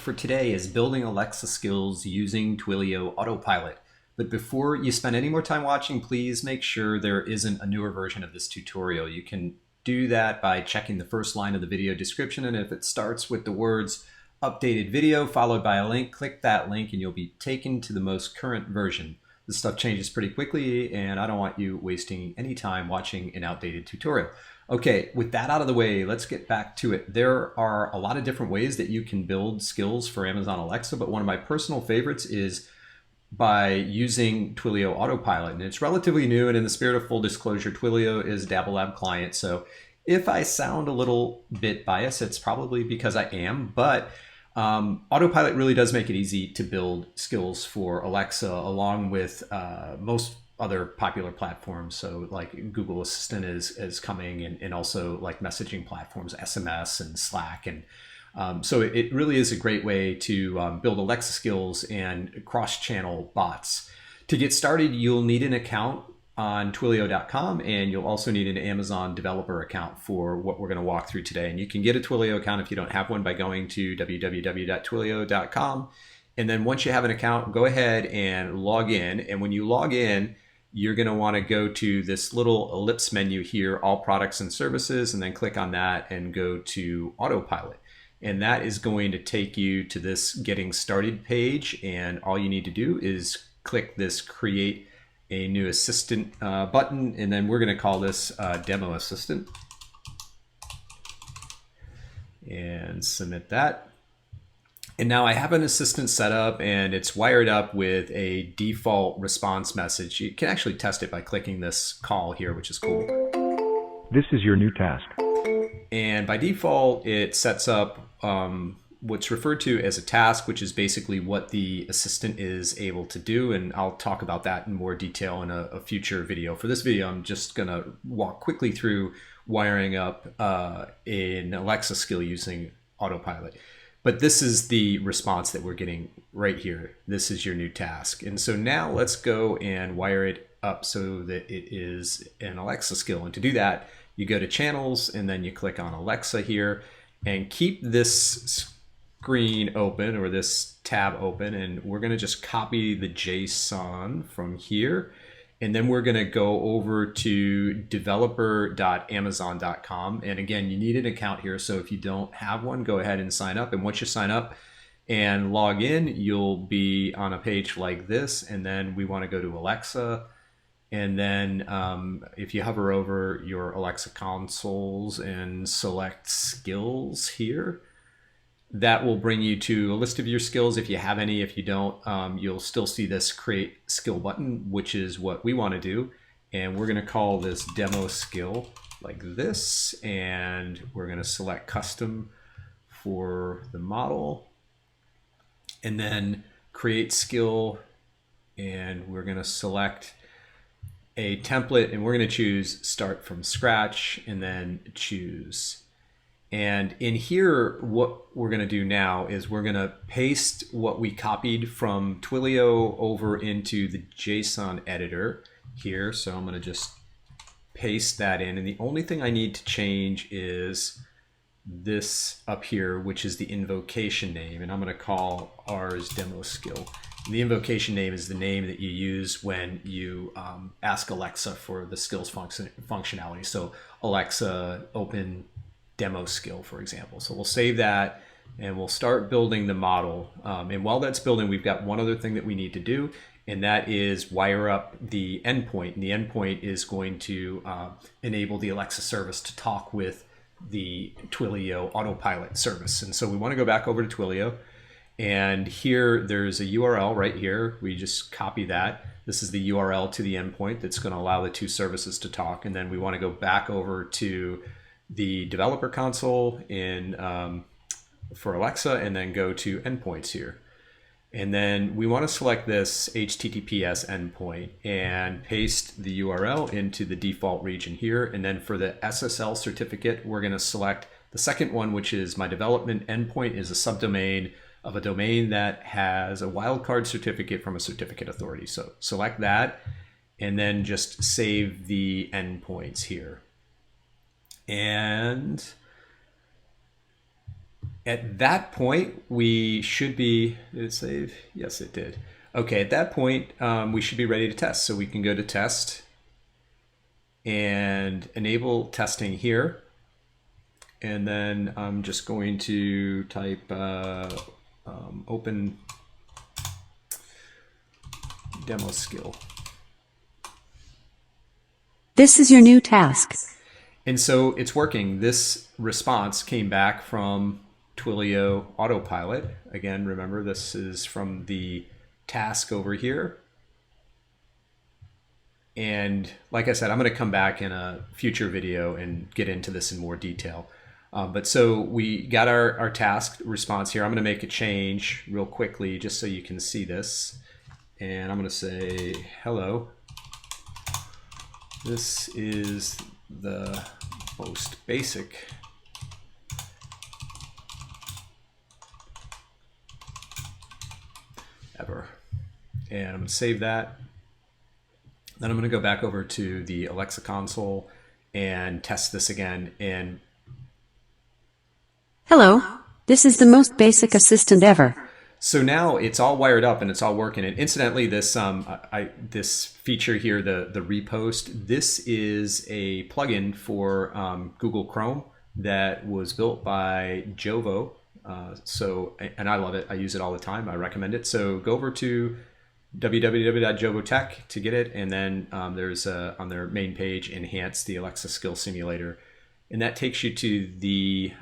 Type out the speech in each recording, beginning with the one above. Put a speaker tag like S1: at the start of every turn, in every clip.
S1: for today is building Alexa skills using Twilio Autopilot. But before you spend any more time watching, please make sure there isn't a newer version of this tutorial. You can do that by checking the first line of the video description, and if it starts with the words updated video followed by a link, click that link and you'll be taken to the most current version. This stuff changes pretty quickly and I don't want you wasting any time watching an outdated tutorial. Okay, with that out of the way, let's get back to it. There are a lot of different ways that you can build skills for Amazon Alexa, but one of my personal favorites is by using Twilio Autopilot. And it's relatively new, and in the spirit of full disclosure, Twilio is Dabble Lab client. So if I sound a little bit biased, it's probably because I am, but Autopilot really does make it easy to build skills for Alexa along with most other popular platforms. So like Google Assistant is coming, and also like messaging platforms, SMS and Slack. And so it really is a great way to build Alexa skills and cross-channel bots. To get started, you'll need an account on Twilio.com, and you'll also need an Amazon developer account for what we're going to walk through today. And you can get a Twilio account if you don't have one by going to www.twilio.com. And then once you have an account, go ahead and log in. And when you log in, you're going to want to go to this little ellipse menu here, all products and services, and then click on that and go to Autopilot. And that is going to take you to this getting started page. And all you need to do is click this create a new assistant button, and then we're going to call this demo assistant and submit that. And now I have an assistant set up, and it's wired up with a default response message. You can actually test it by clicking this call here, which is cool.
S2: This is your new task.
S1: And by default, it sets up what's referred to as a task, which is basically what the assistant is able to do. And I'll talk about that in more detail in a future video. For this video, I'm just going to walk quickly through wiring up an Alexa skill using Autopilot. But this is the response that we're getting right here. This is your new task. And so now let's go and wire it up so that it is an Alexa skill. And to do that, you go to channels and then you click on Alexa here and keep this screen open, or this tab open, and we're going to just copy the JSON from here, and then we're going to go over to developer.amazon.com. and again, you need an account here, so if you don't have one, go ahead and sign up. And once you sign up and log in, you'll be on a page like this, and then we want to go to Alexa. And then if you hover over your Alexa consoles and select skills here, that will bring you to a list of your skills if you have any. If you don't, you'll still see this create skill button, which is what we want to do. And we're going to call this demo skill like this. And we're going to select custom for the model. And then create skill. And we're going to select a template, and we're going to choose start from scratch and then choose. And in here, what we're going to do now is we're going to paste what we copied from Twilio over into the JSON editor here. So I'm going to just paste that in. And the only thing I need to change is this up here, which is the invocation name. And I'm going to call ours demo skill. The invocation name is the name that you use when you ask Alexa for the skills functionality. So Alexa, open demo skill, for example. So we'll save that and we'll start building the model. And while that's building, we've got one other thing that we need to do, and that is wire up the endpoint. And the endpoint is going to enable the Alexa service to talk with the Twilio Autopilot service. And so we want to go back over to Twilio. And here there's a URL right here. We just copy that. This is the URL to the endpoint that's going to allow the two services to talk. And then we want to go back over to the developer console in for Alexa, and then go to endpoints here. And then we want to select this HTTPS endpoint and paste the URL into the default region here. And then for the SSL certificate, we're going to select the second one, which is my development endpoint is a subdomain of a domain that has a wildcard certificate from a certificate authority. So select that and then just save the endpoints here. And At that point, we should be, did it save? Yes, it did. Okay, at that point, we should be ready to test. So we can go to test and enable testing here. And then I'm just going to type open demo skill.
S2: This is your new task.
S1: And so it's working. This response came back from Twilio Autopilot. Again, remember this is from the task over here. And like I said, I'm going to come back in a future video and get into this in more detail. But so we got our task response here. I'm going to make a change real quickly just so you can see this. And I'm going to say, hello. This is the most basic ever. And I'm going to save that. Then I'm going to go back over to the Alexa console and test this again. And
S2: hello, this is the most basic assistant ever.
S1: so now it's all wired up and it's all working. And incidentally, this this feature here, the repost, this is a plugin for Google Chrome that was built by Jovo. And I love it. I use it all the time. I recommend it. So go over to www.jovotech to get it. And then there's on their main page, enhance the Alexa skill simulator. And that takes you to the,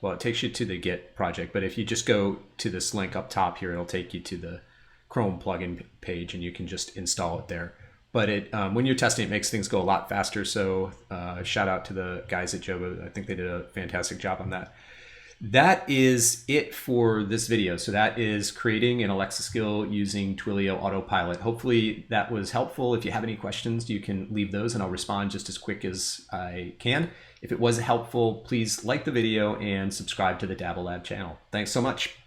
S1: well, it takes you to the Git project. But if you just go to this link up top here, it'll take you to the Chrome plugin page and you can just install it there. But it when you're testing, it makes things go a lot faster. So shout out to the guys at Jovo. I think they did a fantastic job on that. That is it for this video. So that is creating an Alexa skill using Twilio Autopilot. Hopefully that was helpful. If you have any questions, you can leave those and I'll respond just as quick as I can. If it was helpful, please like the video and subscribe to the Dabble Lab channel. Thanks so much.